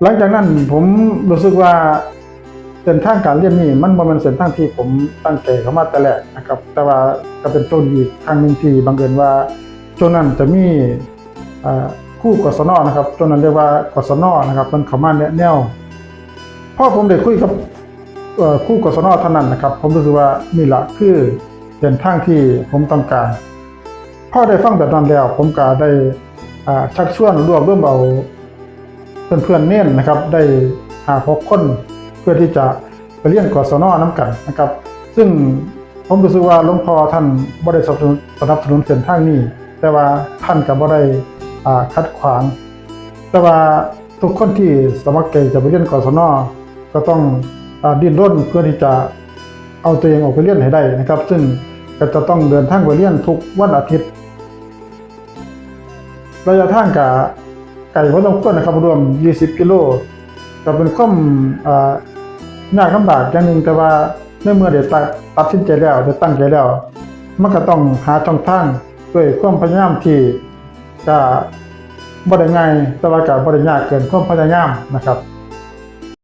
หลังจากนั้นผมรู้สึกว่าเส้นทางการเรียนนี่มันบ่แม่นเส้นทางที่ผมตั้งใจเข้ามาแต่แรกนะครับแต่ว่าก็เป็นโชคดีครั้งหนึ่งที่บังเอิญว่าช่วงนั้นจะมีครูกศนนะครับช่วงนั้นเรียกว่ากศนนะครับมันเข้ามาแนะแนวพอผมได้คุยกับครูกศนท่านนั้นนะครับผมรู้สึกว่านี่ล่ะคือเส้นทางที่ผมต้องการพอได้ฟังแบบนั้นแล้วผมก็ได้ชักชวนรวบรวมเอาเพื่อนๆเน้นนะครับได้5-6 คนเพื่อที่จะไปเรียนกศนน้ำกันนะครับซึ่งผมรู้สึกว่าหลวงพ่อท่านบ่ได้สนับสนุนเส้นทางนี้แต่ว่าท่านก็บ่ได้คัดขวางแต่ว่าทุกคนที่สมัครใจจะไปเรียนกศนก็ต้องดิ้นรนเพื่อที่จะเอาตัวเองออกไปเรียนให้ได้นะครับซึ่งก็จะต้องเดินทางไปเรียนทุกวันอาทิตย์ระยะทางก็ไกลพอสมควรนะครับรวม20 กิโลก็เป็นความยากลำบากอย่างหนึ่งแต่ว่าในเมื่อได้ตัดสินใจแล้วได้ตั้งใจแล้วมันก็ต้องหาช่องทางด้วยความพยายามที่จะบ่ได้ง่ายแต่ว่าก็บ่ได้ยากเกินความพยายามนะครับ